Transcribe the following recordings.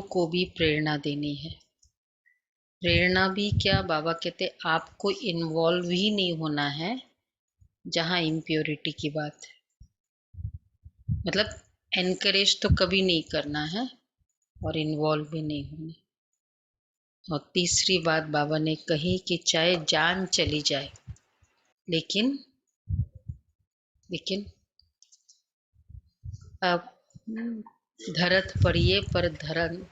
को भी प्रेरणा देनी है। प्रेरणा भी क्या, बाबा कहते आपको इन्वॉल्व ही नहीं होना है जहां इम्प्योरिटी की बात है। मतलब एनकरेज तो कभी नहीं करना है और इन्वॉल्व भी नहीं होना। और तीसरी बात बाबा ने कही कि चाहे जान चली जाए लेकिन लेकिन अब धरत पड़िए पर धरन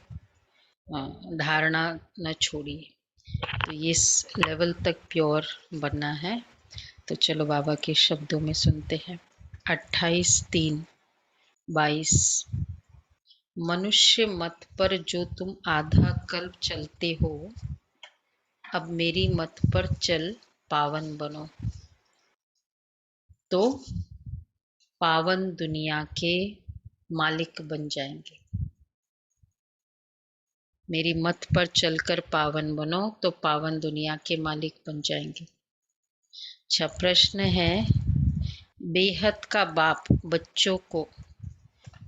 धारणा न छोड़िए। तो इस लेवल तक प्योर बनना है। तो चलो बाबा के शब्दों में सुनते हैं। 28/3/22 मनुष्य मत पर जो तुम आधा कल्प चलते हो, अब मेरी मत पर चल पावन बनो, तो पावन दुनिया के मालिक बन जाएंगे। मेरी मत पर चलकर पावन बनो तो पावन दुनिया के मालिक बन जाएंगे। अच्छा, प्रश्न है, बेहद का बाप बच्चों को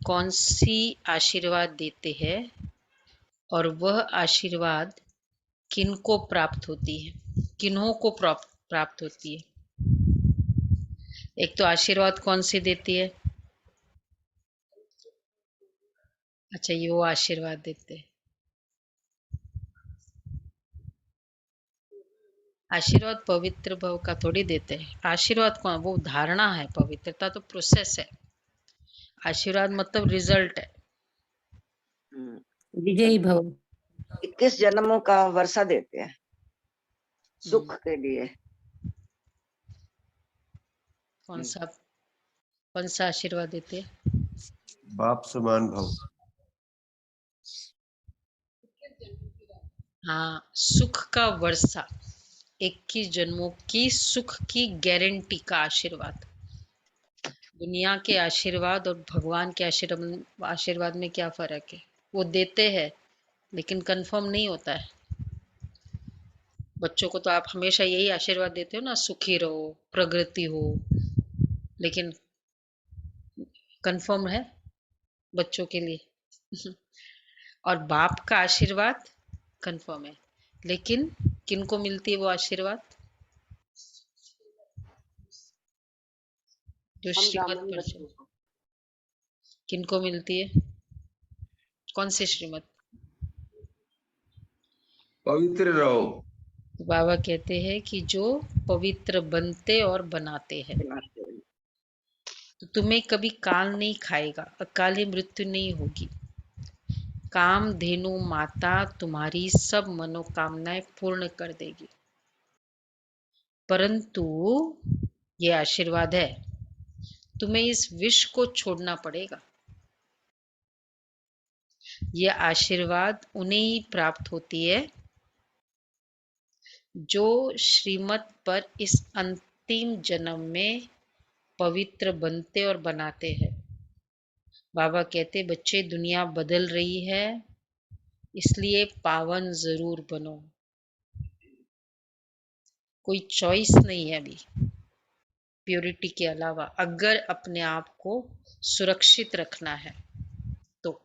कौन सी आशीर्वाद देते हैं और वह आशीर्वाद किनको प्राप्त होती है, किन्हों को प्राप्त होती है? एक तो आशीर्वाद कौन सी देती है? अच्छा, ये वो आशीर्वाद देते हैं। आशीर्वाद पवित्र भव का थोड़ी देते हैं। आशीर्वाद कौन, वो धारणा है, पवित्रता तो प्रोसेस है। आशीर्वाद मतलब रिजल्ट है। विजयी भव 21 जन्मों का वर्षा देते हैं सुख के लिए। कौन सा आशीर्वाद देते हैं? बाप समान भव। हाँ, सुख का वर्षा, 21 जन्मों की सुख की गारंटी का आशीर्वाद। दुनिया के आशीर्वाद और भगवान के आशीर्वाद में क्या फर्क है? वो देते हैं लेकिन कंफर्म नहीं होता है। बच्चों को तो आप हमेशा यही आशीर्वाद देते हो ना, सुखी रहो, प्रगति हो, लेकिन कंफर्म है बच्चों के लिए। और बाप का आशीर्वाद कंफर्म है, लेकिन किनको मिलती है वो आशीर्वाद? जो श्रीमत पर चल, किनको मिलती है? कौन सी श्रीमत? पवित्र रहो। बाबा कहते हैं कि जो पवित्र बनते और बनाते हैं, तो तुम्हें कभी काल नहीं खाएगा, अकाली मृत्यु नहीं होगी। कामधेनु माता तुम्हारी सब मनोकामनाएं पूर्ण कर देगी। परंतु ये आशीर्वाद है, तुम्हें इस विष को छोड़ना पड़ेगा। ये आशीर्वाद उन्हें ही प्राप्त होती है जो श्रीमत पर इस अंतिम जन्म में पवित्र बनते और बनाते हैं। बाबा कहते, बच्चे दुनिया बदल रही है, इसलिए पावन जरूर बनो। कोई चॉइस नहीं है अभी प्योरिटी के अलावा, अगर अपने आप को सुरक्षित रखना है तो,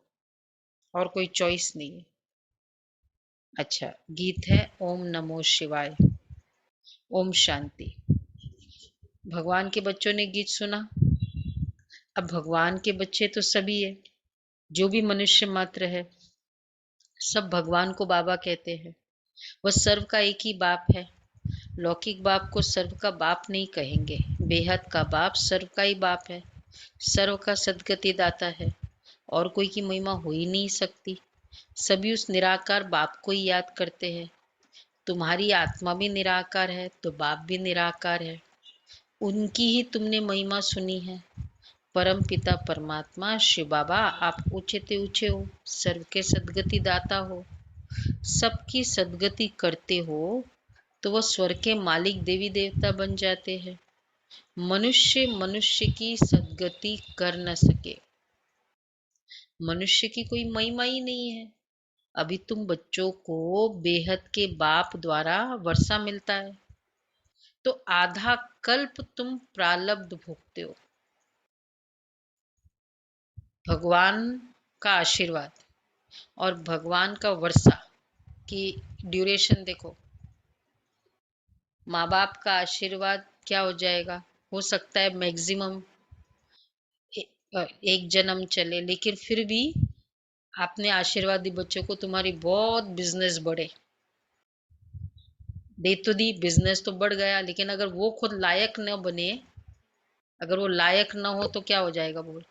और कोई चॉइस नहीं है। अच्छा, गीत है ओम नमो शिवाय, ओम शांति। भगवान के बच्चों ने गीत सुना। अब भगवान के बच्चे तो सभी है, जो भी मनुष्य मात्र है, सब भगवान को बाबा कहते हैं। वह सर्व का एक ही बाप है। लौकिक बाप को सर्व का बाप नहीं कहेंगे, बेहद का बाप सर्व का ही बाप है, सर्व का सदगति दाता है, और कोई की महिमा हो ही नहीं सकती। सभी उस निराकार बाप को ही याद करते हैं। तुम्हारी आत्मा भी निराकार है तो बाप भी निराकार है, उनकी ही तुमने महिमा सुनी है। परम पिता परमात्मा शिव बाबा, आप ऊंचे ते ऊंचे हो, सर्व के सदगति दाता हो, सबकी सदगति करते हो, तो वह स्वर्ग के मालिक देवी देवता बन जाते हैं। मनुष्य की सदगति कर न सके, मनुष्य की कोई महिमा ही नहीं है। अभी तुम बच्चों को बेहद के बाप द्वारा वर्षा मिलता है, तो आधा कल्प तुम प्रारब्ध भोगते हो। भगवान का आशीर्वाद और भगवान का वर्षा की ड्यूरेशन देखो, माँ बाप का आशीर्वाद क्या हो जाएगा, हो सकता है मैक्सिमम एक जन्म चले, लेकिन फिर भी आपने आशीर्वाद दी बच्चों को, तुम्हारी बहुत बिजनेस बढ़े, दे तो दी, बिजनेस तो बढ़ गया, लेकिन अगर वो खुद लायक न बने, अगर वो लायक न हो तो क्या हो जाएगा बोल,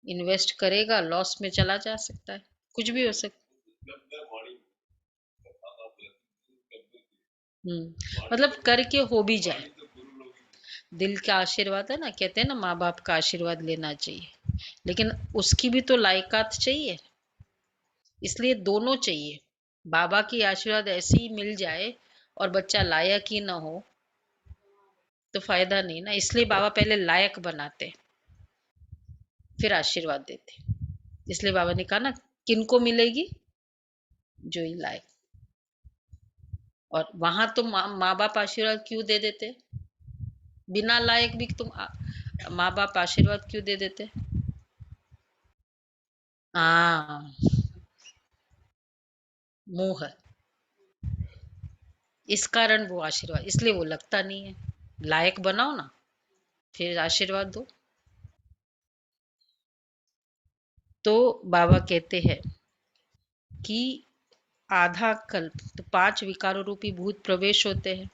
इन्वेस्ट करेगा लॉस में चला जा सकता है, कुछ भी हो सकता मतलब करके हो भी जाए, दिल का आशीर्वाद है ना, कहते हैं ना माँ बाप का आशीर्वाद लेना चाहिए, लेकिन उसकी भी तो लायकात चाहिए, इसलिए दोनों चाहिए। बाबा की आशीर्वाद ऐसे ही मिल जाए और बच्चा लायक ही ना हो तो फायदा नहीं ना, इसलिए बाबा पहले लायक बनाते फिर आशीर्वाद देते। इसलिए बाबा ने कहा ना, किनको मिलेगी, जो ही लायक। और वहां तो माँ बाप आशीर्वाद क्यों दे देते, बिना लायक भी तुम माँ बाप आशीर्वाद क्यों दे देते, हाँ, मोह, इस कारण वो आशीर्वाद, इसलिए वो लगता नहीं है, लायक बनाओ ना फिर आशीर्वाद दो। तो बाबा कहते हैं कि आधा कल्प, तो 5 विकारों रूपी भूत प्रवेश होते हैं,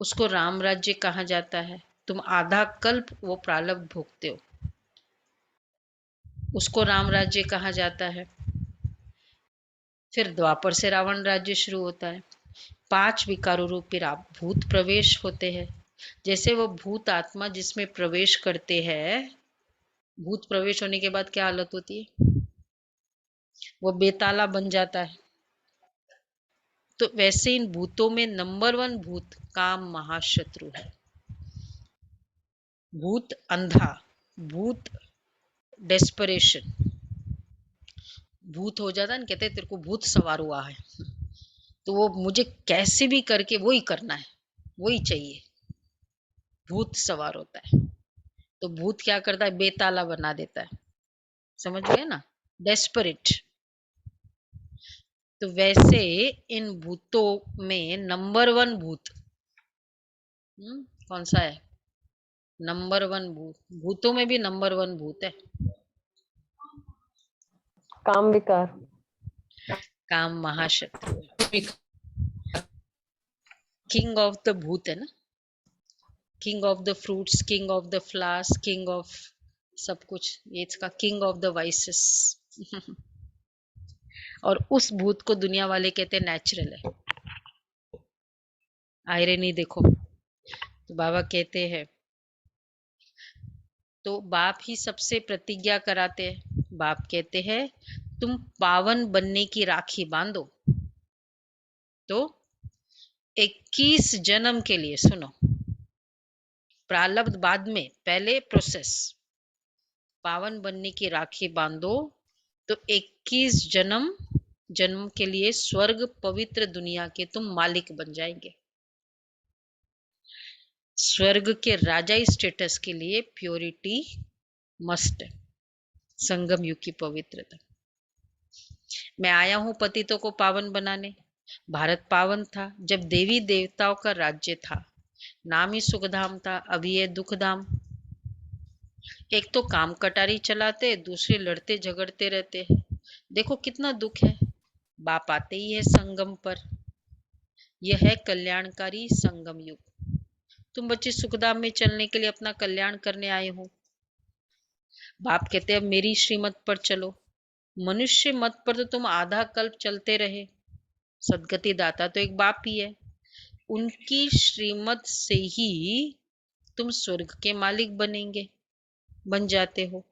उसको राम राज्य कहा जाता है। तुम आधा कल्प वो प्रारब्ध भोगते हो, उसको राम राज्य कहा जाता है। फिर द्वापर से रावण राज्य शुरू होता है। 5 विकारों रूपी भूत प्रवेश होते हैं। जैसे वो भूत आत्मा जिसमें प्रवेश करते हैं, भूत प्रवेश होने के बाद क्या हालत होती है, वो बेताला बन जाता है। तो वैसे इन भूतों में नंबर 1 भूत काम महाशत्रु है। भूत अंधा, भूत डेस्परेशन, भूत हो जाता है ना, कहते हैं तेरे को भूत सवार हुआ है, तो वो मुझे कैसे भी करके वो ही करना है, वही चाहिए, भूत सवार होता है। तो भूत क्या करता है, बेताला बना देता है, समझ गए ना, डेस्परेट। तो वैसे इन भूतों में नंबर 1 भूत कौन सा है, नंबर 1 भूत, भूतों में भी नंबर 1 भूत है काम विकार, काम महाशत्रु है, किंग ऑफ द भूत है ना, king of the fruits, king of the flowers, king of सब कुछ, ये इसका किंग ऑफ द वाइसेस। और उस भूत को दुनिया वाले कहते हैं नेचुरल है। आयरनी देखो, तो बाबा कहते हैं, तो बाप ही सबसे प्रतिज्ञा कराते हैं। बाप कहते हैं तुम पावन बनने की राखी बांधो, तो 21 जन्म के लिए, सुनो, प्रारब्ध बाद में, पहले प्रोसेस, पावन बनने की राखी बांधो तो 21 जन्म के लिए स्वर्ग पवित्र दुनिया के तुम मालिक बन जाएंगे। स्वर्ग के राजाई स्टेटस के लिए प्योरिटी मस्ट है, संगम युग की पवित्रता। मैं आया हूं पतितों को पावन बनाने। भारत पावन था जब देवी देवताओं का राज्य था, नाम ही सुखधाम था, अभी ये दुखधाम। एक तो काम कटारी चलाते, दूसरे लड़ते झगड़ते रहते हैं, देखो कितना दुख है। बाप आते ही है संगम पर, यह है कल्याणकारी संगम युग। तुम बच्चे सुखधाम में चलने के लिए अपना कल्याण करने आए हो। बाप कहते हैं अब मेरी श्रीमत पर चलो। मनुष्य मत पर तो तुम आधा कल्प चलते रहे, सदगति दाता तो एक बाप ही है, उनकी श्रीमत से ही तुम स्वर्ग के मालिक बन जाते हो।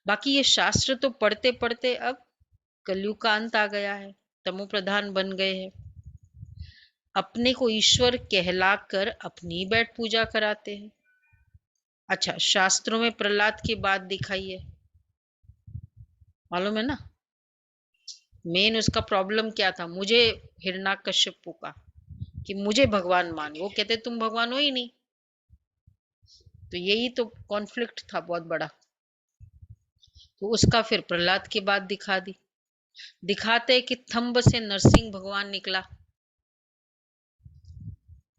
बाकी ये शास्त्र तो पढ़ते पढ़ते अब कलयुग का अंत आ गया है, तमो प्रधान बन गए हैं, अपने को ईश्वर कहलाकर अपनी बैठ पूजा कराते हैं। अच्छा, शास्त्रों में प्रहलाद की बात दिखाई है, मालूम है ना, मेन उसका प्रॉब्लम क्या था, मुझे हिरण्यकश्यप का कि मुझे भगवान मान, वो कहते तुम भगवान हो ही नहीं, तो यही तो कॉन्फ्लिक्ट था बहुत बड़ा। तो उसका फिर प्रहलाद की बात दिखा दी। दिखाते कि थंब से नरसिंह भगवान निकला,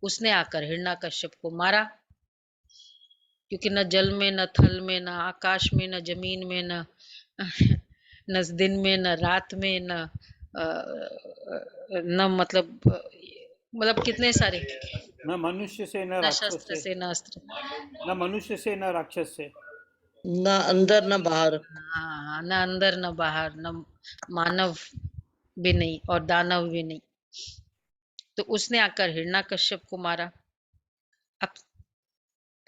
उसने आकर हिरण्यकश्यप को मारा, क्योंकि न जल में न थल में न आकाश में न जमीन में न न दिन में न रात में न मतलब कितने सारे, न मनुष्य से न न राक्षस शस्त्र से, से न अस्त्र, न मनुष्य से न राक्षस से, न अंदर न बाहर, हाँ, न अंदर न बाहर, न मानव भी नहीं और दानव भी नहीं। तो उसने आकर हिरण्यकश्यप को मारा। अब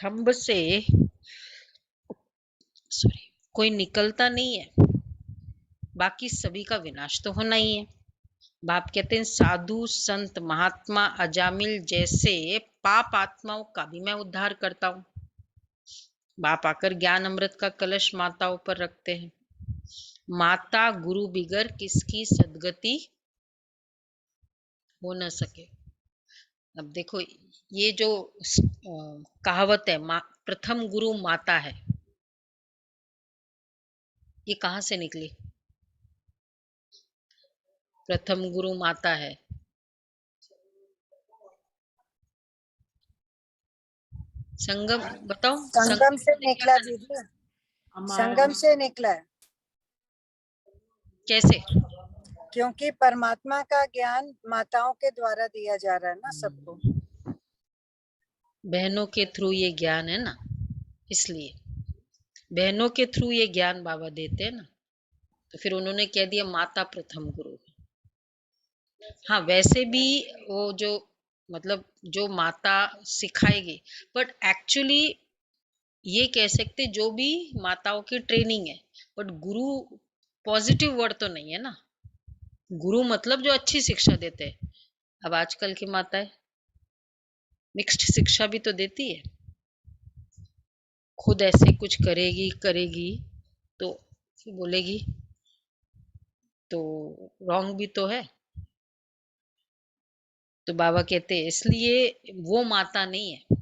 थंब से कोई निकलता नहीं है, बाकी सभी का विनाश तो होना ही है। बाप कहते हैं साधु संत महात्मा अजामिल जैसे पाप आत्माओं का भी मैं उद्धार करता हूँ। बाप आकर ज्ञान अमृत का कलश माताओं पर रखते हैं। माता गुरु बिगर किसकी सदगति हो न सके। अब देखो ये जो कहावत है, प्रथम गुरु माता है, ये कहाँ से निकली? प्रथम गुरु माता है, संगम बताओ। संगम से निकला दीदी, संगम से निकला है। कैसे? क्योंकि परमात्मा का ज्ञान माताओं के द्वारा दिया जा रहा है ना सबको। बहनों के थ्रू ये ज्ञान है ना, इसलिए बहनों के थ्रू ये ज्ञान बाबा देते हैं ना, तो फिर उन्होंने कह दिया माता प्रथम गुरु है। हाँ वैसे भी वो जो मतलब जो माता सिखाएगी, बट एक्चुअली ये कह सकते जो भी माताओं की ट्रेनिंग है, बट गुरु पॉजिटिव वर्ड तो नहीं है ना। गुरु मतलब जो अच्छी शिक्षा देते हैं। अब आजकल की माताएं मिक्स्ड शिक्षा भी तो देती है, खुद ऐसे कुछ करेगी तो फिर बोलेगी तो रॉन्ग भी तो है। तो बाबा कहते हैं इसलिए वो माता नहीं है,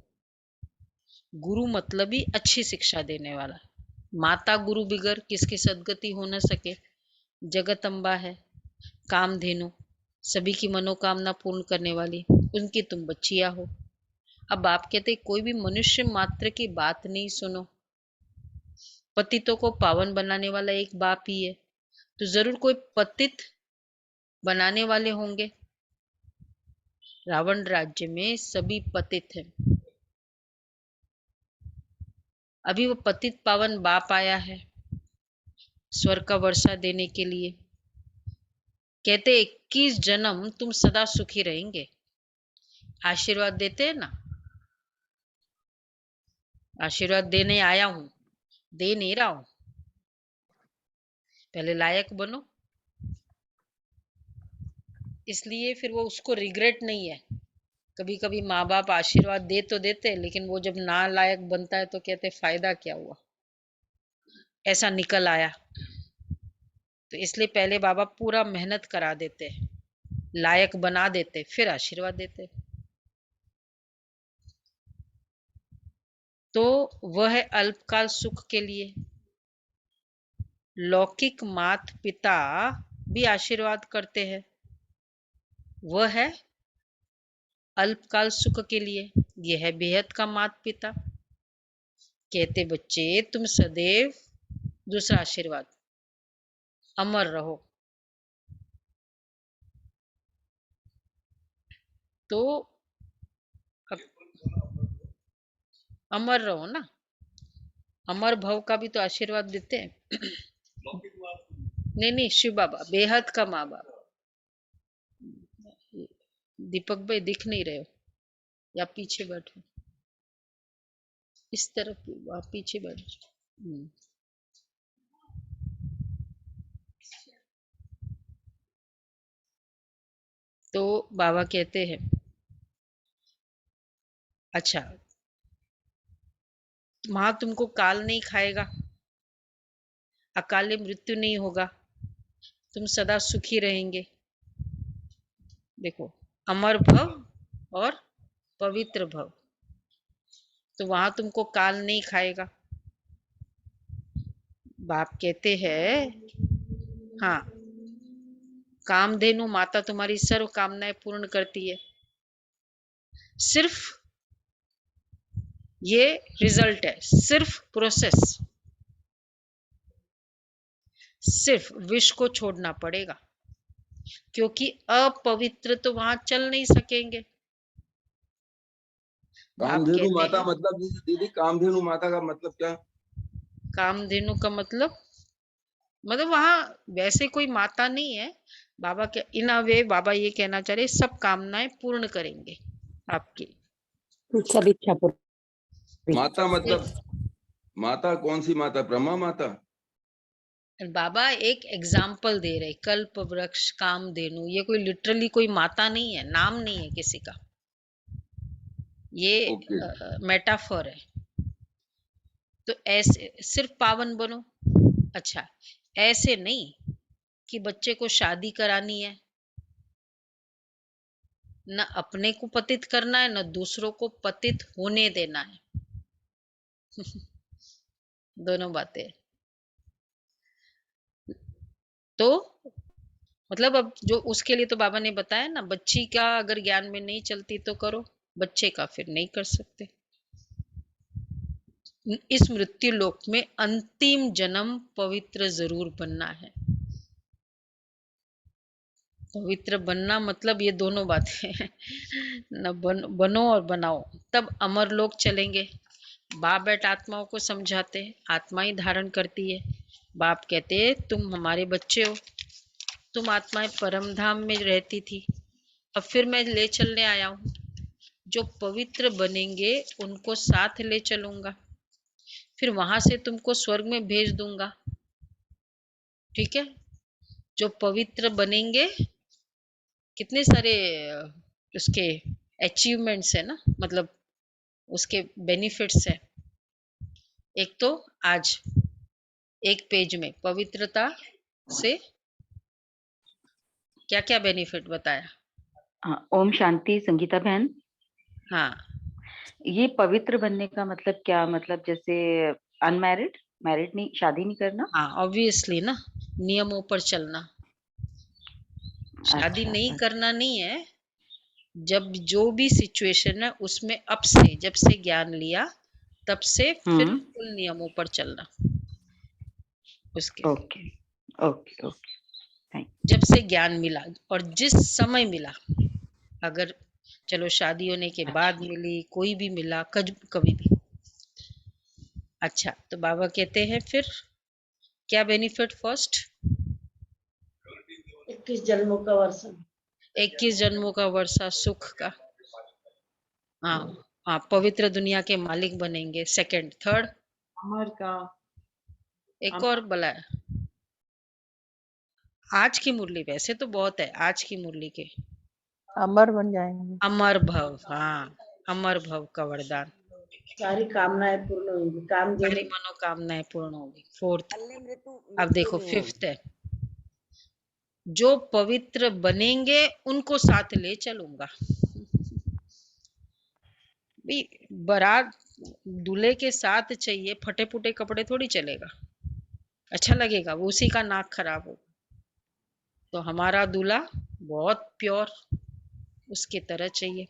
गुरु मतलब ही अच्छी शिक्षा देने वाला। माता गुरु बिगर किसकी सदगति हो न सके। जगत अम्बा है, कामधेनु, सभी की मनोकामना पूर्ण करने वाली, उनकी तुम बच्चियां हो। अब बाप कहते कोई भी मनुष्य मात्र की बात नहीं सुनो। पतितों को पावन बनाने वाला एक बाप ही है, तो जरूर कोई पतित बनाने वाले होंगे। रावण राज्य में सभी पतित हैं। अभी वो पतित पावन बाप आया है स्वर्ग का वर्षा देने के लिए। कहते 21 जन्म तुम सदा सुखी रहेंगे। आशीर्वाद देते हैं ना, आशीर्वाद देने आया हूं, दे नहीं रहा हूं, पहले लायक बनो। इसलिए फिर वो उसको रिग्रेट नहीं है। कभी कभी माँ बाप आशीर्वाद दे तो देते हैं, लेकिन वो जब ना लायक बनता है तो कहते फायदा क्या हुआ, ऐसा निकल आया। तो इसलिए पहले बाबा पूरा मेहनत करा देते, लायक बना देते, फिर आशीर्वाद देते। तो वह है अल्पकाल सुख के लिए। लौकिक मात पिता भी आशीर्वाद करते हैं, वह है अल्पकाल सुख के लिए। यह है बेहद का मात पिता। कहते बच्चे तुम सदैव, दूसरा आशीर्वाद, अमर रहो। तो अमर रहो ना, अमर भव का भी तो आशीर्वाद देते हैं। नहीं शिव बाबा बेहद का माँ बाप। दीपक भाई दिख नहीं रहे हो या पीछे बैठो, इस तरफ आप पीछे बैठो। तो बाबा कहते हैं अच्छा वहां तुमको काल नहीं खाएगा, अकाले मृत्यु नहीं होगा, तुम सदा सुखी रहेंगे। देखो अमर भव और पवित्र भव, तो वहां तुमको काल नहीं खाएगा। बाप कहते हैं, हाँ, कामधेनु माता तुम्हारी सर्व कामनाएं पूर्ण करती है, सिर्फ ये रिजल्ट है, सिर्फ प्रोसेस, सिर्फ विष को छोड़ना पड़ेगा, क्योंकि अपवित्र तो वहां चल नहीं सकेंगे। बाप कामधेनु कहते माता हैं, मतलब दीदी कामधेनु माता का मतलब क्या? कामधेनु का मतलब वहां वैसे कोई माता नहीं है। बाबा के इन अ वे बाबा ये कहना चाह रहे सब कामनाएं पूर्ण करेंगे आपकी। सब इच्छा पूरी। माता मतलब माता कौन सी माता? ब्रह्मा माता? बाबा एक एग्जाम्पल दे रहे, कल्प वृक्ष, कामधेनु, ये कोई लिटरली कोई माता नहीं है, नाम नहीं है किसी का, ये ओके। मेटाफर है। तो ऐसे सिर्फ पावन बनो। अच्छा, ऐसे नहीं कि बच्चे को शादी करानी है, न अपने को पतित करना है, न दूसरों को पतित होने देना है। दोनों बातें। तो मतलब अब जो उसके लिए तो बाबा ने बताया ना, बच्ची का अगर ज्ञान में नहीं चलती तो करो, बच्चे का फिर नहीं कर सकते। इस मृत्यु लोक में अंतिम जन्म पवित्र जरूर बनना है। पवित्र बनना मतलब ये दोनों बातें हैं। न बनो और बनाओ, तब अमर लोक चलेंगे। बाप बेट आत्माओं को समझाते हैं, आत्मा ही धारण करती है। बाप कहते हैं तुम हमारे बच्चे हो, तुम आत्माएं परम धाम में रहती थी, अब फिर मैं ले चलने आया हूँ। जो पवित्र बनेंगे उनको साथ ले चलूंगा, फिर वहां से तुमको स्वर्ग में भेज दूंगा। ठीक है, जो पवित्र बनेंगे, कितने सारे उसके अचीवमेंट्स है ना, मतलब उसके बेनिफिट्स है। एक तो आज एक पेज में पवित्रता से क्या क्या बेनिफिट बताया। हाँ, ओम शांति संगीता बहन। हाँ, ये पवित्र बनने का मतलब क्या? मतलब जैसे अनमैरिड, मैरिड नहीं, शादी नहीं करना? हाँ, ऑब्वियसली ना, नियमों पर चलना। शादी अच्छा, नहीं अच्छा। करना नहीं है, जब जो भी सिचुएशन है उसमें अब से, जब से ज्ञान लिया तब से फिर फुल नियमों पर चलना उसके। Okay okay okay, thank. जब से ज्ञान मिला और जिस समय मिला, अगर चलो शादी होने के बाद मिली, कोई भी मिला, कभी भी। अच्छा, तो बाबा कहते हैं फिर क्या बेनिफिट फर्स्ट? 21 जन्मों का वर्षा। 21 जन्मों का वर्षा सुख का। हाँ हाँ, पवित्र दुनिया के मालिक बनेंगे। सेकंड, थर्ड, अमर का। एक और बोला है आज की मुरली, वैसे तो बहुत है आज की मुरली के। अमर बन जाएंगे। अमर भव, हाँ, अमर भव का वरदान। सारी कामनाएं पूर्ण होंगी, सारी मनोकामनाएं पूर्ण होगी। फोर्थ, अब देखो फिफ्थ है, जो पवित्र बनेंगे उनको साथ ले चलूंगा। बारात दूल्हे के साथ चाहिए, फटे फुटे कपड़े थोड़ी चलेगा, अच्छा लगेगा, वो उसी का नाक खराब हो। तो हमारा दूल्हा बहुत प्योर, उसकी तरह चाहिए।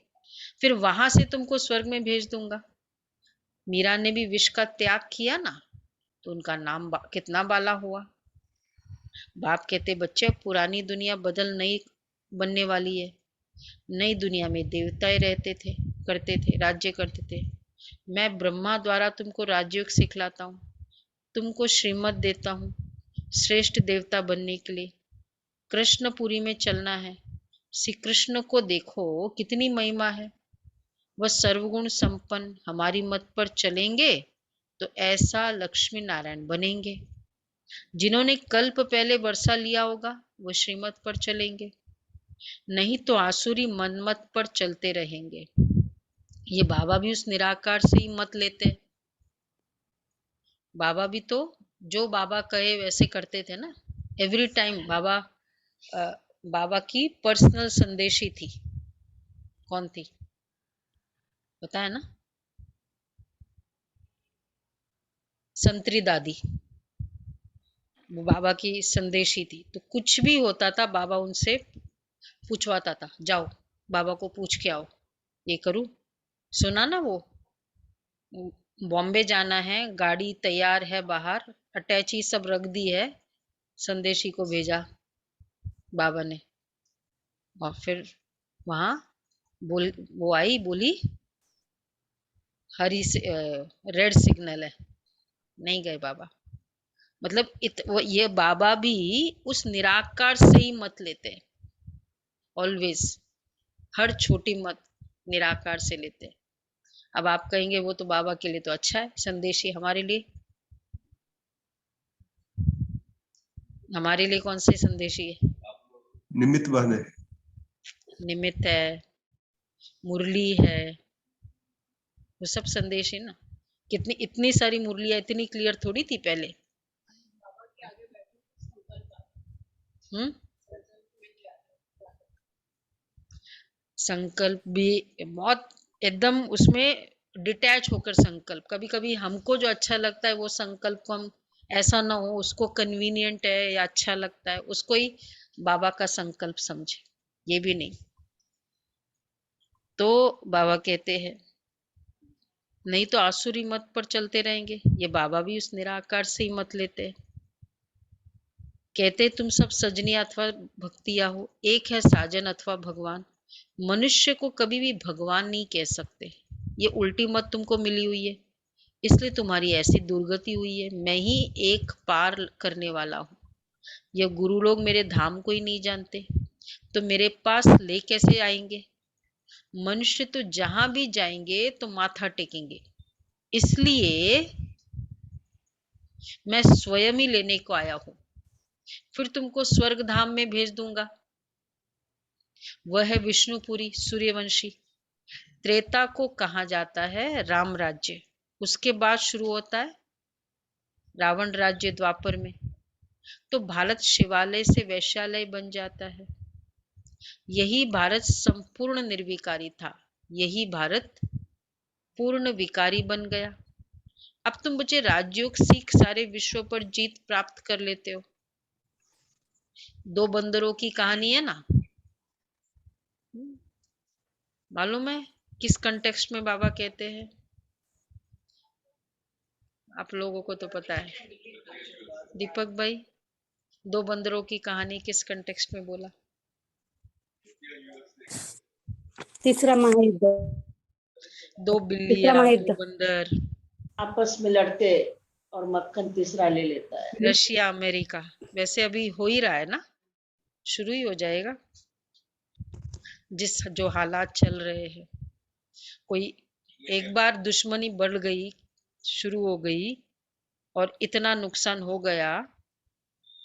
फिर वहां से तुमको स्वर्ग में भेज दूंगा। मीरा ने भी विष का त्याग किया ना, तो उनका नाम कितना बाला हुआ। बाप कहते बच्चे पुरानी दुनिया बदल नहीं बनने वाली है। नई दुनिया में देवताएं रहते थे, करते थे, राज्य करते थे। मैं ब्रह्मा द्वारा तुमको राजयोग सिखलाता हूँ, तुमको श्रीमत देता हूँ श्रेष्ठ देवता बनने के लिए। कृष्णपुरी में चलना है। श्री कृष्ण को देखो कितनी महिमा है, वह सर्वगुण संपन्न। हमारी मत पर चलेंगे तो ऐसा लक्ष्मी नारायण बनेंगे। जिन्होंने कल्प पहले वर्षा लिया होगा वो श्रीमत पर चलेंगे, नहीं तो आसुरी मनमत पर चलते रहेंगे। ये बाबा भी उस निराकार से ही मत लेते। बाबा भी तो जो बाबा कहे वैसे करते थे ना। एवरी टाइम बाबा की पर्सनल संदेशी थी, कौन थी पता है ना? संतरी दादी। वो बाबा की संदेशी थी, तो कुछ भी होता था बाबा उनसे पूछवाता था, जाओ बाबा को पूछ के आओ, ये करूं। सुना ना वो, बॉम्बे जाना है, गाड़ी तैयार है बाहर, अटैची सब रख दी है, संदेशी को भेजा बाबा ने, और फिर वहां बोल वो आई, बोली हरी से रेड सिग्नल है, नहीं गए बाबा। मतलब ये बाबा भी उस निराकार से ही मत लेते हैं, ऑलवेज, हर छोटी मत निराकार से लेते हैं। अब आप कहेंगे वो तो बाबा के लिए तो अच्छा है संदेशी, हमारे लिए कौन सी संदेशी है? निमित्त बने। निमित्त है, मुरली है, वो सब संदेश है ना। कितनी इतनी सारी मुरलियां इतनी क्लियर थोड़ी थी पहले। संकल्प भी बहुत एकदम उसमें डिटैच होकर संकल्प, कभी कभी हमको जो अच्छा लगता है वो संकल्प को हम, ऐसा ना हो उसको कन्वीनियंट है या अच्छा लगता है उसको ही बाबा का संकल्प समझे, ये भी नहीं। तो बाबा कहते हैं नहीं तो आसुरी मत पर चलते रहेंगे, ये बाबा भी उस निराकार से ही मत लेते हैं। कहते तुम सब सजनी अथवा भक्तिया हो, एक है साजन अथवा भगवान, मनुष्य को कभी भी भगवान नहीं कह सकते, ये उल्टी मत तुमको मिली हुई है, इसलिए तुम्हारी ऐसी दुर्गति हुई है। मैं ही एक पार करने वाला हूँ, ये गुरु लोग मेरे धाम को ही नहीं जानते, तो मेरे पास ले कैसे आएंगे? मनुष्य तो जहां भी जाएंगे तो माथा टेकेंगे, इसलिए मैं स्वयं ही लेने को आया हूं, फिर तुमको स्वर्ग धाम में भेज दूंगा। वह है विष्णुपुरी सूर्यवंशी। त्रेता को कहा जाता है राम राज्य, उसके बाद शुरू होता है रावण राज्य द्वापर में। तो भारत शिवालय से वैश्यालय बन जाता है। यही भारत संपूर्ण निर्विकारी था, यही भारत पूर्ण विकारी बन गया। अब तुम बच्चे राजयोग सीख सारे विश्व पर जीत प्राप्त कर लेते हो। दो बंदरों की कहानी है ना, मालूम है किस कंटेक्स्ट में बाबा कहते हैं? आप लोगों को तो पता है। दीपक भाई, दो बंदरों की कहानी किस कंटेक्स्ट में बोला? तीसरा महायुद्ध। दो बिल्लियां, दो बंदर आपस में लड़ते और मक्खन तीसरा ले लेता है। रशिया अमेरिका, वैसे अभी हो ही रहा है ना, शुरू ही हो जाएगा। जिस जो हालात चल रहे हैं, कोई एक बार दुश्मनी बढ़ गई, शुरू हो गई और इतना नुकसान हो गया,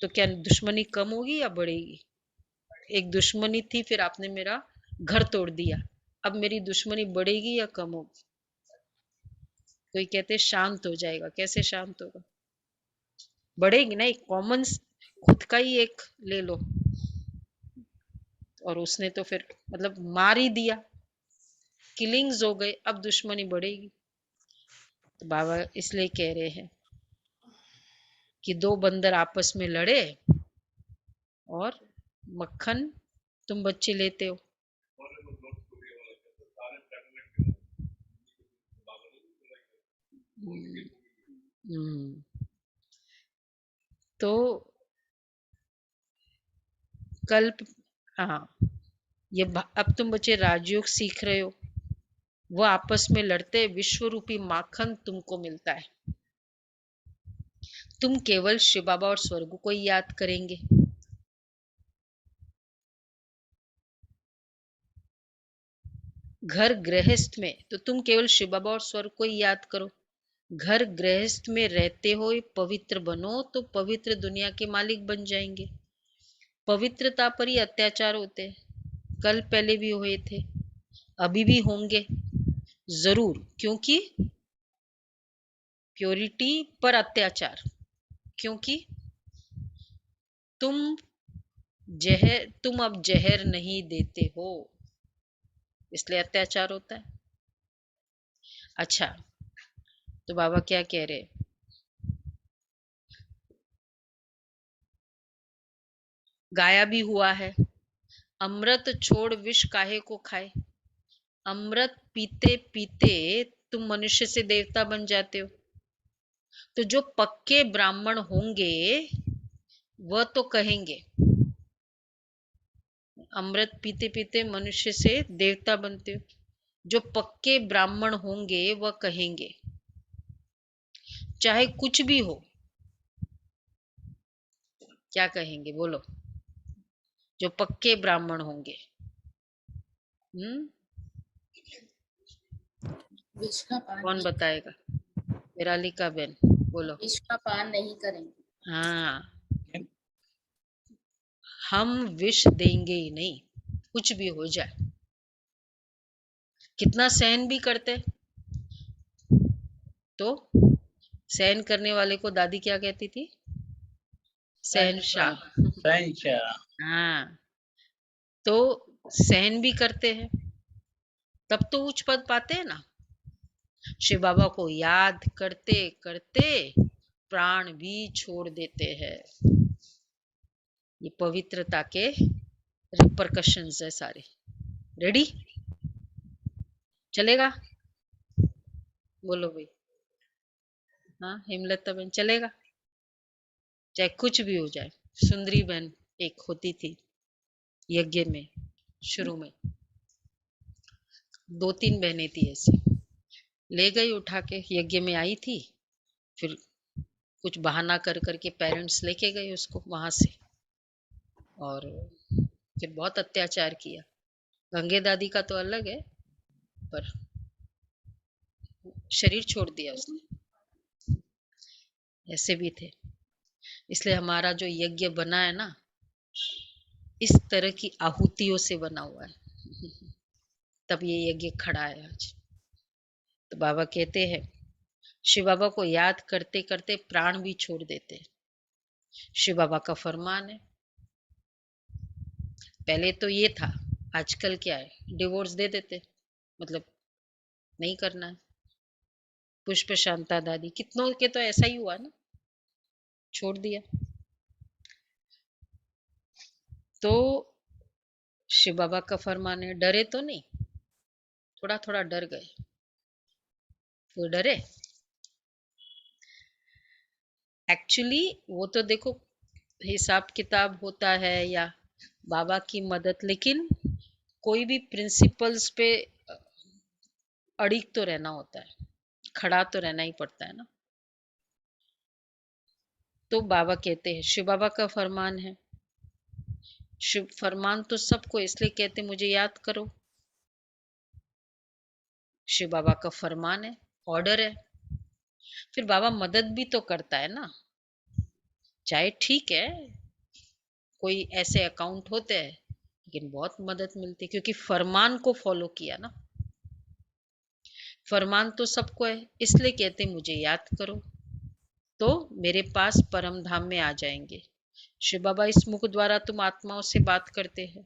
तो क्या दुश्मनी कम होगी या बढ़ेगी? एक दुश्मनी थी, फिर आपने मेरा घर तोड़ दिया, अब मेरी दुश्मनी बढ़ेगी या कम होगी? कोई कहते शांत हो जाएगा, कैसे शांत होगा? बढ़ेगी ना। एक कॉमन खुद का ही एक ले लो, और उसने तो फिर मतलब मार ही दिया, किलिंग्स हो गए, अब दुश्मनी बढ़ेगी। तो बाबा इसलिए कह रहे हैं कि दो बंदर आपस में लड़े और मक्खन तुम बच्चे लेते हो। तो कल्प, हाँ, ये अब तुम बच्चे राजयोग सीख रहे हो, वो आपस में लड़ते, विश्व रूपी माखन तुमको मिलता है। तुम केवल शिव बाबा और स्वर्ग को ही याद करेंगे। घर गृहस्थ में तो तुम केवल शिव बाबा और स्वर्ग को ही याद करो। घर गृहस्थ में रहते हो पवित्र बनो, तो पवित्र दुनिया के मालिक बन जाएंगे। पवित्रता पर ही अत्याचार होते हैं, कल पहले भी हुए थे, अभी भी होंगे जरूर, क्योंकि प्योरिटी पर अत्याचार, क्योंकि तुम अब जहर नहीं देते हो, इसलिए अत्याचार होता है। अच्छा, तो बाबा क्या कह रहे? गाया भी हुआ है, अमृत छोड़ विष काहे को खाए। अमृत पीते पीते तुम मनुष्य से देवता बन जाते हो। तो जो पक्के ब्राह्मण होंगे वह तो कहेंगे, अमृत पीते पीते मनुष्य से देवता बनते हो। जो पक्के ब्राह्मण होंगे वह कहेंगे, चाहे कुछ भी हो। क्या कहेंगे बोलो? जो पक्के ब्राह्मण होंगे। विष का पान कौन नहीं, बताएगा? विरालिका बेन बोलो। विष का पान नहीं करेंगे। हाँ, हम विष देंगे ही नहीं, कुछ भी हो जाए। कितना सहन भी करते, तो सहन करने वाले को दादी क्या कहती थी? सहनशाह। हाँ, तो सहन भी करते हैं, तब तो उच्च पद पाते हैं ना। शिव बाबा को याद करते करते प्राण भी छोड़ देते हैं। ये पवित्रता के रिपरकशंस है सारे। रेडी? चलेगा? बोलो भाई। हाँ, हेमलता बहन चलेगा? चाहे कुछ भी हो जाए। सुंदरी बहन एक होती थी यज्ञ में, शुरू में 2-3 बहनें थी ऐसे, ले गई उठा के, यज्ञ में आई थी, फिर कुछ बहाना कर करके पेरेंट्स लेके गए उसको वहां से, और फिर बहुत अत्याचार किया। गंगे दादी का तो अलग है, पर शरीर छोड़ दिया उसने। ऐसे भी थे। इसलिए हमारा जो यज्ञ बना है ना, इस तरह की आहुतियों से बना हुआ है, तब ये यज्ञ खड़ा है आज। तो बाबा कहते हैं, शिव बाबा को याद करते करते प्राण भी छोड़ देते हैं। शिव बाबा का फरमान है। पहले तो ये था, आजकल क्या है, डिवोर्स दे देते, मतलब नहीं करना है। पुष्प शांता दादी कितनों के तो ऐसा ही हुआ ना, छोड़ दिया। तो शिव बाबा का फरमान है, डरे तो नहीं, थोड़ा थोड़ा डर गए। कोई डरे? एक्चुअली वो तो देखो हिसाब किताब होता है या बाबा की मदद, लेकिन कोई भी प्रिंसिपल्स पे अड़िग तो रहना होता है, खड़ा तो रहना ही पड़ता है ना। तो बाबा कहते हैं, शिव बाबा का फरमान है, शिव फरमान तो सबको इसलिए कहते मुझे याद करो। शिव बाबा का फरमान है, ऑर्डर है। फिर बाबा मदद भी तो करता है ना, चाहे ठीक है कोई ऐसे अकाउंट होते हैं, लेकिन बहुत मदद मिलती है, क्योंकि फरमान को फॉलो किया ना। फरमान तो सबको है, इसलिए कहते मुझे याद करो तो मेरे पास परम धाम में आ जाएंगे। शिव बाबा इस मुख द्वारा तुम आत्माओं से बात करते हैं,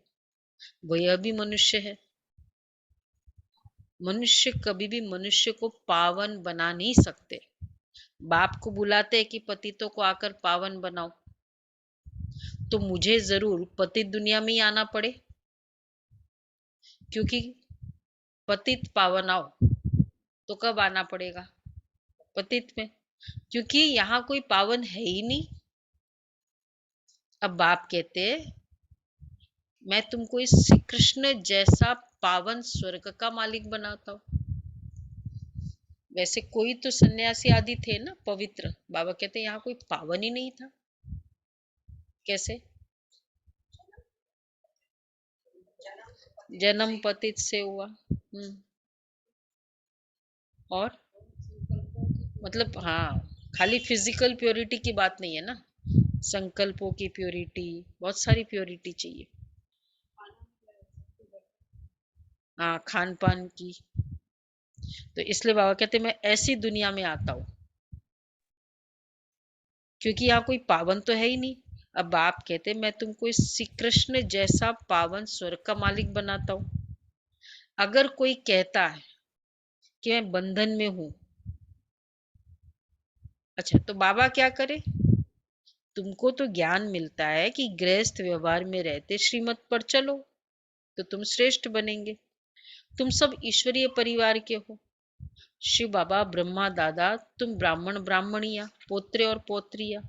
वह भी मनुष्य है। मनुष्य कभी भी मनुष्य को पावन बना नहीं सकते। बाप को बुलाते हैं कि पतितों को आकर पावन बनाओ, तो मुझे जरूर पतित दुनिया में ही आना पड़े, क्योंकि पतित पावन आओ तो कब आना पड़ेगा? पतित में, क्योंकि यहाँ कोई पावन है ही नहीं। अब बाप कहते हैं, मैं तुमको इस श्री कृष्ण जैसा पावन स्वर्ग का मालिक बनाता हूं। वैसे कोई तो सन्यासी आदि थे ना पवित्र, बाबा कहते यहाँ कोई पावन ही नहीं था। कैसे? जन्म पतित से हुआ। और मतलब हाँ, खाली फिजिकल प्योरिटी की बात नहीं है ना, संकल्पों की प्योरिटी, बहुत सारी प्योरिटी चाहिए। हाँ, खान पान की। तो इसलिए बाबा कहते मैं ऐसी दुनिया में आता हूं, क्योंकि यहाँ कोई पावन तो है ही नहीं। अब बाप कहते मैं तुमको इस श्री कृष्ण जैसा पावन स्वर्ग का मालिक बनाता हूं। अगर कोई कहता है कि मैं बंधन में हूं, अच्छा तो बाबा क्या करे? तुमको तो ज्ञान मिलता है कि गृहस्थ व्यवहार में रहते श्रीमत पर चलो तो तुम श्रेष्ठ बनेंगे। तुम सब ईश्वरीय परिवार के हो। शिव बाबा, ब्रह्मा दादा, तुम ब्राह्मण ब्राह्मणिया, पोत्रे और पोत्रिया,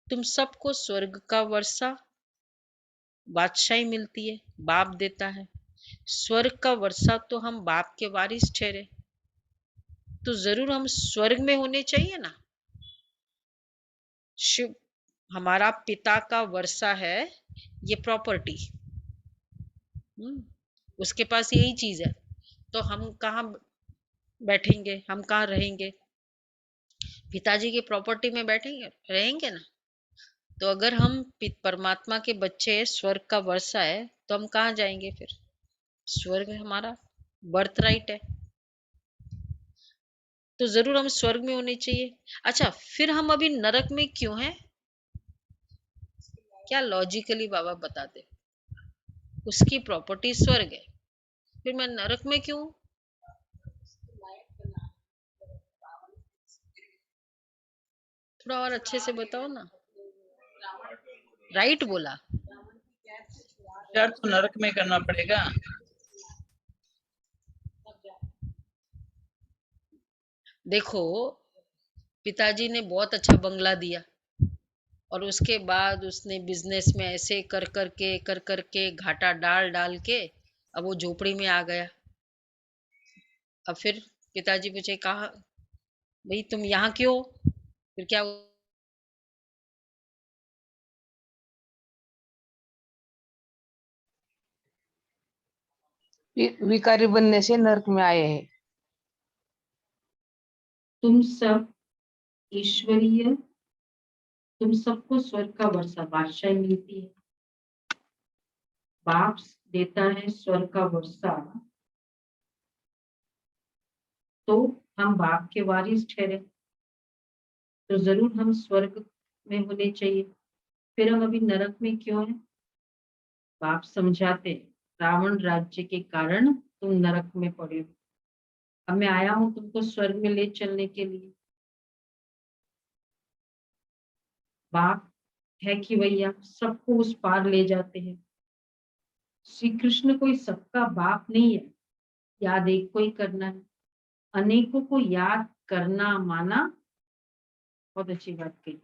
तुम सबको स्वर्ग का वर्षा बादशाही मिलती है, बाप देता है। स्वर्ग का वर्षा तो हम बाप के वारिस ठहरे, तो जरूर हम स्वर्ग में होने चाहिए ना। शिव हमारा पिता का वर्षा है, ये प्रॉपर्टी, उसके पास यही चीज है, तो हम कहाँ बैठेंगे, हम कहाँ रहेंगे? पिताजी की प्रॉपर्टी में बैठेंगे, रहेंगे ना। तो अगर हम परमात्मा के बच्चे हैं, स्वर्ग का वर्षा है, तो हम कहाँ जाएंगे फिर? स्वर्ग हमारा बर्थ राइट है, तो जरूर हम स्वर्ग में होने चाहिए। अच्छा, फिर हम अभी नरक में क्यों हैं? क्या लॉजिकली बाबा बताते, उसकी प्रॉपर्टी स्वर्ग है, फिर मैं नरक में क्यों? थोड़ा और अच्छे से बताओ ना। राइट बोला। यार तो नरक में करना पड़ेगा। देखो, पिताजी ने बहुत अच्छा बंगला दिया और उसके बाद उसने बिजनेस में ऐसे कर करके घाटा डाल डाल के अब वो झोपड़ी में आ गया। अब फिर पिताजी पूछे, कहा भाई तुम यहाँ क्यों? फिर क्या? विकारी बनने से नरक में आए हैं। तुम सब ईश्वरीय, तुम सबको स्वर्ग का वर्षा बादशाही मिलती है, बाप देता है स्वर्ग का वर्षा, तो हम बाप के वारिस ठहरे, तो जरूर हम स्वर्ग में होने चाहिए, फिर हम अभी नरक में क्यों हैं? बाप समझाते, रावण राज्य के कारण तुम नरक में पड़े हो, अब मैं आया हूं तुमको स्वर्ग में ले चलने के लिए। बाप है कि भैया सबको उस पार ले जाते हैं। श्री कृष्ण कोई सबका बाप नहीं है, याद एक को ही करना है, अनेकों को याद करना माना, बहुत अच्छी बात कही,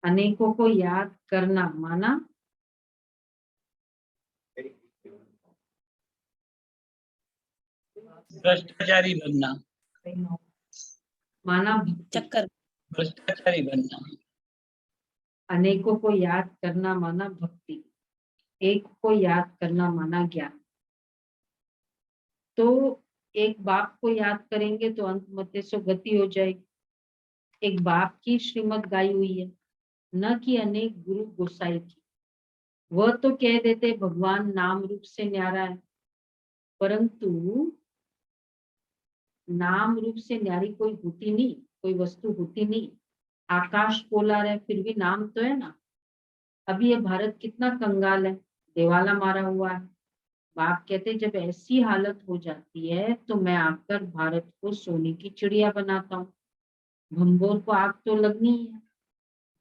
अनेकों को याद करना माना भ्रष्टाचारी बनना, माना चक्कर, भ्रष्टाचारी बनना, अनेकों को याद करना माना भक्ति, एक को याद करना माना ज्ञान। तो एक बाप को याद करेंगे तो अंत मध्य से गति हो जाएगी। एक बाप की श्रीमत गाई हुई है, न कि अनेक गुरु गोसाई की। वह तो कह देते भगवान नाम रूप से न्यारा है, परंतु नाम रूप से न्यारी कोई होती नहीं, कोई वस्तु होती नहीं। आकाश पोलार है फिर भी नाम तो है ना। अभी ये भारत कितना कंगाल है, देवाला मारा हुआ है। बाप कहते जब ऐसी हालत हो जाती है तो मैं आकर भारत को सोने की चिड़िया बनाता हूँ। भंबोर को आग तो लगनी है,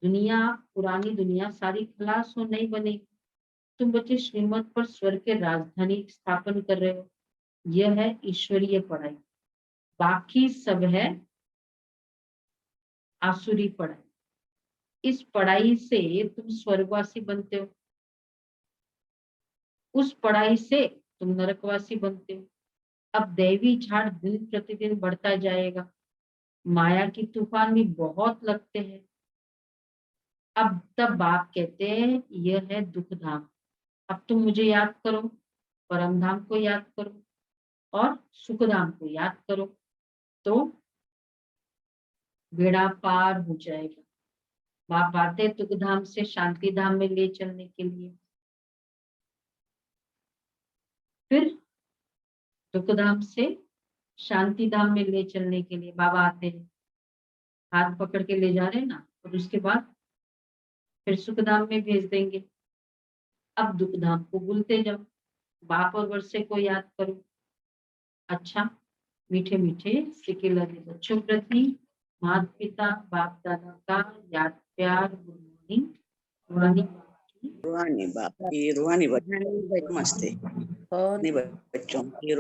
दुनिया पुरानी दुनिया सारी खलास हो नहीं बनेगी। तुम बच्चे श्रीमत पर स्वर्ग के राजधानी स्थापन कर रहे हो, यह है ईश्वरीय पढ़ाई, बाकी सब है आसुरी पढ़ाई। इस पढ़ाई से तुम स्वर्गवासी बनते हो, उस पढ़ाई से तुम नरकवासी बनते हो। अब दैवी झाड़ दिन प्रतिदिन बढ़ता जाएगा, माया की तूफान भी बहुत लगते हैं। अब तब बाप कहते हैं यह है दुख धाम, अब तुम मुझे याद करो, परम धाम को याद करो और सुख धाम को याद करो, तो बेड़ा पार हो जाएगा। बाप आते दुख धाम से शांति धाम में ले चलने के लिए, फिर दुख धाम से शांति धाम में ले चलने के लिए बाबा आते हैं, हाथ पकड़ के ले जा रहे हैं ना, और उसके बाद फिर सुख धाम में भेज देंगे। अब दुख धाम को भूलते जाओ, बाप और वर्षे को याद करो। अच्छा, मीठे मीठे सिके लगे बच्चों प्रति माता पिता बाप दादा का याद प्यार रूहानी बाप की रूहानी नमस्ते अपने बच्चों की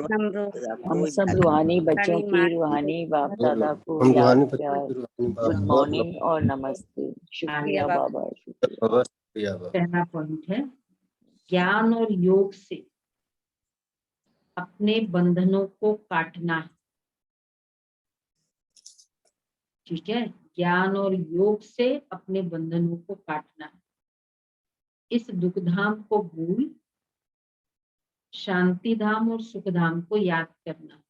हम सब रूहानी बच्चों की रूहानी बाप दादा को हम याद रूहानी प्यार बच्चों की रूहानी बाप गुड बहुत मॉर्निंग और नमस्ते। शुक्रिया बाबा, शुक्रिया। बहुत शुक्रिया बाबा। पहला पॉइंट है ज्ञान और योग से अपने बंधनों को काटना है। ठीक है, ज्ञान और योग से अपने बंधनों को काटना है। इस दुखधाम को भूल शांति धाम और सुख धाम को याद करना।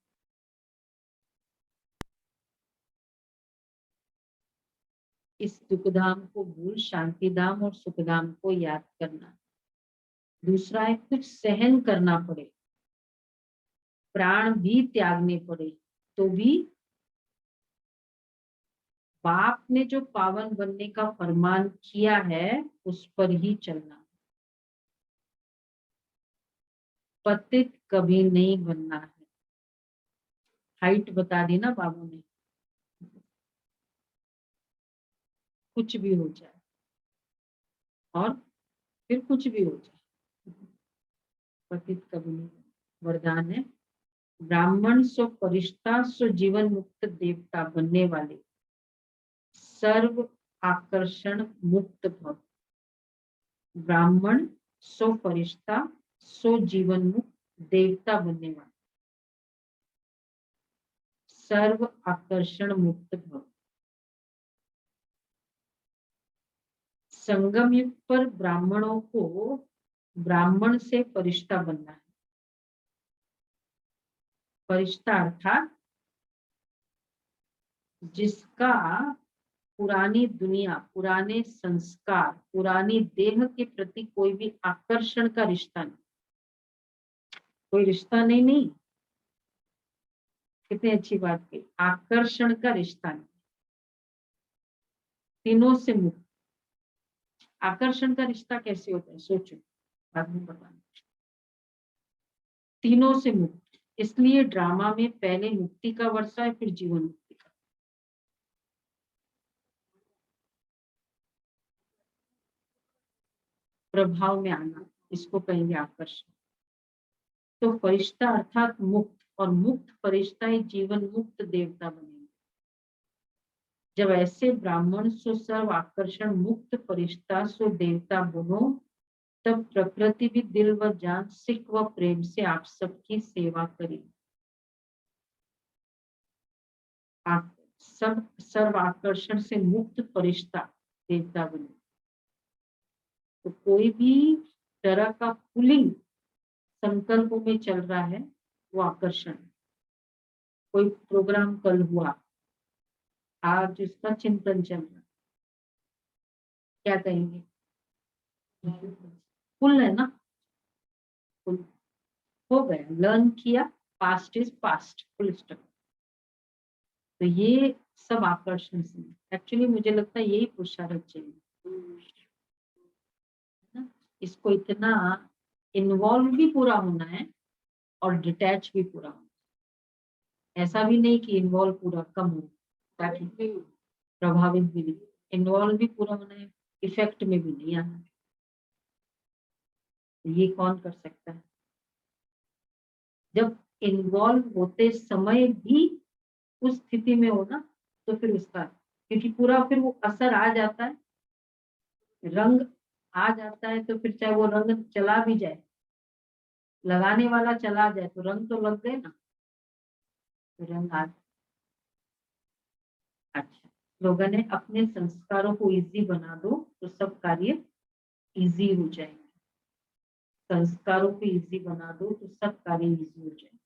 इस दुखधाम को भूल शांति धाम और सुख धाम को याद करना। दूसरा है कुछ सहन करना पड़े, प्राण भी त्यागने पड़े, तो भी बाप ने जो पावन बनने का फरमान किया है उस पर ही चलना। पतित कभी नहीं बनना है। हाइट बता दी ना बाबू ने, कुछ भी हो जाए और फिर कुछ भी हो जाए, पतित कभी नहीं। वरदान है ब्राह्मण सो फरिश्ता सो जीवन मुक्त देवता बनने वाले सर्व आकर्षण मुक्त भव। ब्राह्मण सो फरिश्ता सो जीवन मुक्त देवता बनने वाले सर्व आकर्षण मुक्त भव। संगम युग पर ब्राह्मणों को ब्राह्मण से फरिश्ता बनना है। फरिश्ता अर्थात जिसका पुरानी दुनिया, पुराने संस्कार, पुरानी देह के प्रति कोई भी आकर्षण का रिश्ता नहीं। कोई रिश्ता नहीं, कितनी अच्छी बात की, आकर्षण का रिश्ता नहीं, तीनों से मुक्त। आकर्षण का रिश्ता कैसे होता है सोचो, बाद में बताना। तीनों से मुक्त, इसलिए ड्रामा में पहले मुक्ति का वर्षा है, फिर जीवन मुक्ति का। प्रभाव में आना, इसको कहेंगे आकर्षण। तो फरिश्ता अर्थात मुक्त, और मुक्त फरिश्ता ही जीवन मुक्त देवता बनेंगे। जब ऐसे ब्राह्मण सो सर्व आकर्षण मुक्त फरिश्ता सो देवता बनो, तब प्रकृति भी दिल व जान सिख व प्रेम से आप सबकी सेवा करेगी। सब सर्व आकर्षण से मुक्त फरिश्ता देवता बने। तो कोई भी तरह का पुलिंग संकल्पों में चल रहा है वो आकर्षण। कोई प्रोग्राम कल हुआ, आज उसका चिंतन चल रहा है, क्या कहेंगे? फुल है ना, फुल हो गया, लर्न किया, past is past, full stop. तो ये सब आकर्षण से। एक्चुअली मुझे लगता है यही पुरुषार्थ चाहिए, इसको इतना इन्वॉल्व भी पूरा होना है और डिटैच भी पूरा होना है। ऐसा भी नहीं कि इन्वॉल्व पूरा कम हो ताकि प्रभावित भी नहीं, इन्वॉल्व भी पूरा होना है, इफेक्ट में भी नहीं आना है। ये कौन कर सकता है? जब इन्वॉल्व होते समय भी उस स्थिति में हो ना, तो फिर उसका, क्योंकि पूरा फिर वो असर आ जाता है, रंग आ जाता है, तो फिर चाहे वो रंग चला भी जाए, लगाने वाला चला जाए, तो रंग तो लग गए ना, तो रंग आ। अच्छा, लोगों ने अपने संस्कारों को इजी बना दो तो सब कार्य इजी हो जाएंगे। संस्कारों को इजी बना दो तो सब कार्य इजी हो जाएंगे।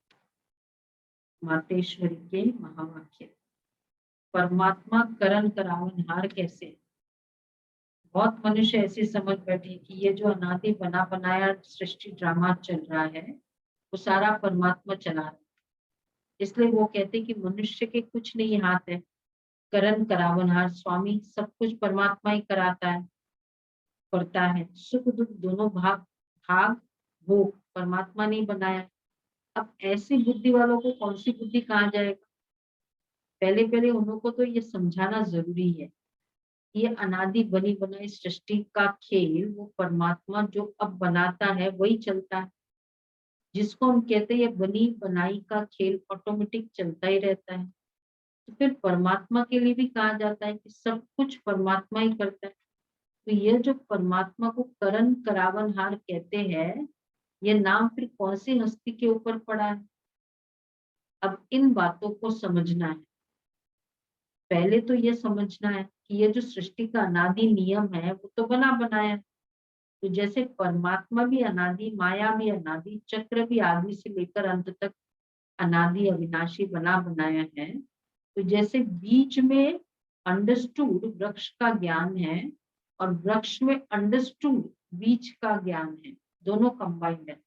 मातेश्वरी के महावाक्य। परमात्मा करण करावनहार कैसे? बहुत मनुष्य ऐसे समझ बैठे कि ये जो अनादि बना बनाया सृष्टि ड्रामा चल रहा है वो सारा परमात्मा चला रहा है, इसलिए वो कहते कि मनुष्य के कुछ नहीं हाथ है, करण करावनहार स्वामी सब कुछ परमात्मा ही कराता है, करता है। सुख दुख दोनों भाग भोग परमात्मा ने बनाया। अब ऐसी बुद्धि वालों को कौन सी बुद्धि कहा जाएगा? पहले उन लोगों को तो ये समझाना जरूरी है ये अनादि बनी बनाई सृष्टि का खेल वो परमात्मा जो अब बनाता है वही चलता है, जिसको हम कहते हैं ये बनी बनाई का खेल ऑटोमेटिक चलता ही रहता है। तो फिर परमात्मा के लिए भी कहा जाता है कि सब कुछ परमात्मा ही करता है। तो ये जो परमात्मा को करण करावनहार कहते हैं, ये नाम फिर कौन सी हस्ती के ऊपर पड़ा है? अब इन बातों को समझना है। पहले तो ये समझना है कि ये जो सृष्टि का अनादि नियम है वो तो बना बनाया है। तो जैसे परमात्मा भी अनादि, माया भी अनादि, चक्र भी आदि से लेकर अंत तक अनादि अविनाशी बना बनाया है। तो जैसे बीज में अंडरस्टूड वृक्ष का ज्ञान है और वृक्ष में अंडरस्टूड बीज का ज्ञान है, दोनों कंबाइंड है,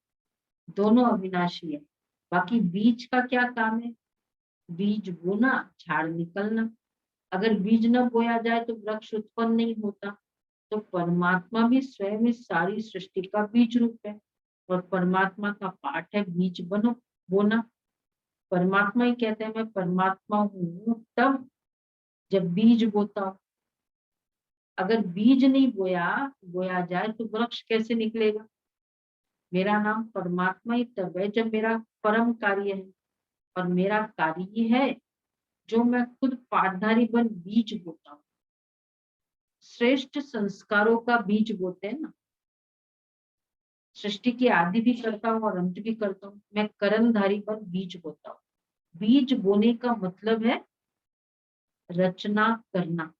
दोनों अविनाशी है। बाकी बीज का क्या काम है? बीज बोना, झाड़ निकलना। अगर बीज न बोया जाए तो वृक्ष उत्पन्न नहीं होता। तो परमात्मा भी स्वयं इस सारी सृष्टि का बीज रूप है और परमात्मा का पाठ है बीज बनो बोना। परमात्मा ही कहते हैं मैं परमात्मा हूँ तब जब बीज बोता हूं। अगर बीज नहीं बोया जाए तो वृक्ष कैसे निकलेगा? मेरा नाम परमात्मा ही तब है जब मेरा परम कार्य है, और मेरा कार्य ही है जो मैं खुद पाठधारी बन बीज बोता हूँ। श्रेष्ठ संस्कारों का बीज बोते हैं ना। सृष्टि की आदि भी करता हूँ और अंत भी करता हूँ, मैं कर्णधारी पर बीज बोता हूँ। बीज बोने का मतलब है रचना करना,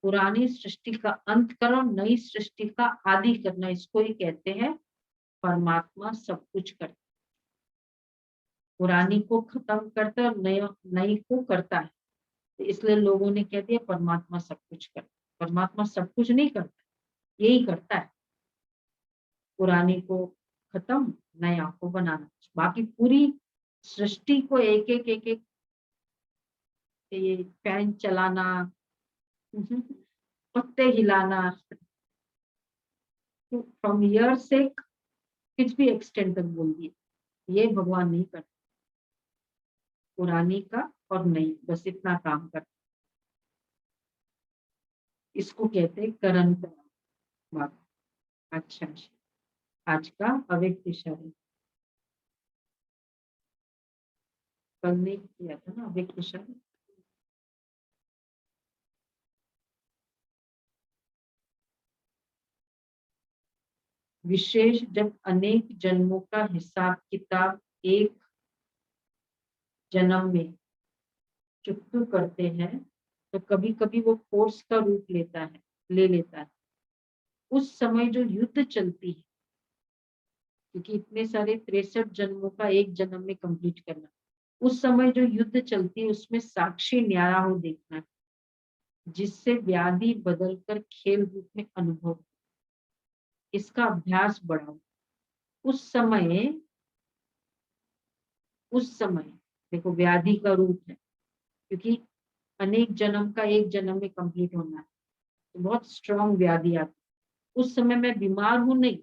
पुरानी सृष्टि का अंत करो, नई सृष्टि का आदि करना। इसको ही कहते हैं परमात्मा सब कुछ करता है। पुरानी को खत्म करता है और नई को करता है। तो इसलिए लोगों ने कह दिया परमात्मा सब कुछ करता है। परमात्मा सब कुछ नहीं करता, यही करता है, पुरानी को खत्म, नया को बनाना। बाकी पूरी सृष्टि को एक एक ये फैन चलाना, पत्ते हिलाना, तो फ्रॉम ईयर से कुछ भी एक्सटेंड तक बोल दिए, ये भगवान नहीं करते। पुरानी का और नई, बस इतना काम करते। इसको कहते हैं करण कराम। अच्छा, आज का अव्यक्त इशारे कल नहीं किया था ना अव्यक्त इशारे। विशेष जब अनेक जन्मों का हिसाब किताब एक जन्म में चुकतू करते हैं तो कभी कभी वो फोर्स का रूप ले लेता है। उस समय जो युद्ध चलती है, क्योंकि इतने सारे 63 जन्मों का एक जन्म में कंप्लीट करना, उस समय जो युद्ध चलती है उसमें साक्षी न्यारा हो देखना है, जिससे व्याधि बदलकर खेल रूप में अनुभव, इसका अभ्यास बढ़ाओ। उस समय देखो व्याधि का रूप है, क्योंकि अनेक जन्म का एक जन्म में कंप्लीट होना है, तो बहुत स्ट्रॉन्ग व्याधि आती। उस समय मैं बीमार हूं नहीं,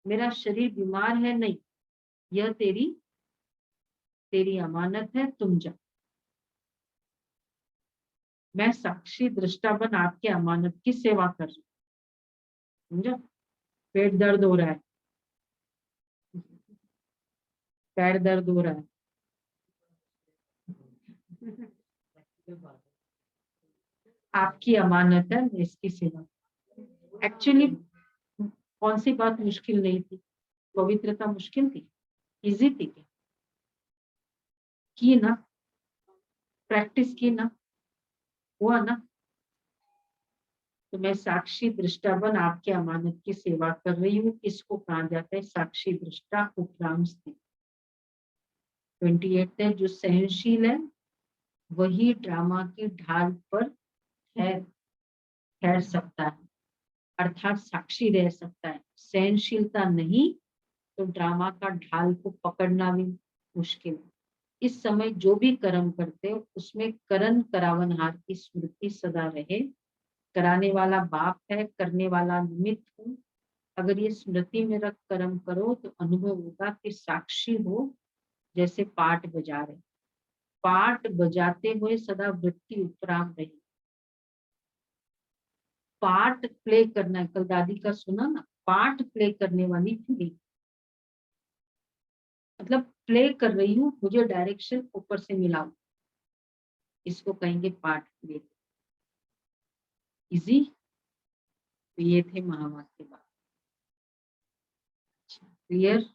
मेरा शरीर बीमार है नहीं, यह तेरी अमानत है, तुम जा। मैं साक्षी दृष्टा बन आपके अमानत की सेवा कर रही हूं। समझा? पेट दर्द हो रहा है, पैर दर्द हो रहा है, आपकी अमानत है, मैं इसकी सेवा। एक्चुअली कौन सी बात मुश्किल नहीं थी? पवित्रता मुश्किल थी? इजी थी क्या? की ना, प्रैक्टिस की ना, हुआ ना। तो मैं साक्षी दृष्टा बन आपके अमानत की सेवा कर रही हूँ। इसको कहा जाता है साक्षी दृष्टा उपराम स्थिति। 28 है, जो सहनशील है वही ड्रामा की ढाल पर ठहर सकता है, अर्थात साक्षी रह सकता है। सहनशीलता नहीं तो ड्रामा का ढाल को पकड़ना भी मुश्किल है। इस समय जो भी कर्म करते हो उसमें करण करावनहार की स्मृति सदा रहे। कराने वाला बाप है, करने वाला निमित्त हूँ। अगर ये स्मृति में रख कर्म करो तो अनुभव होगा कि साक्षी हो, जैसे पाठ बजा रहे। पाठ बजाते हुए सदा वृत्ति उपराम रहे। पार्ट प्ले करना है। कल दादी का सुना ना, पार्ट प्ले करने वाली थी, मतलब प्ले कर रही हूँ, मुझे डायरेक्शन ऊपर से मिला, इसको कहेंगे पार्ट प्ले। इजी। तो ये थे महावाक्य बात। क्लियर।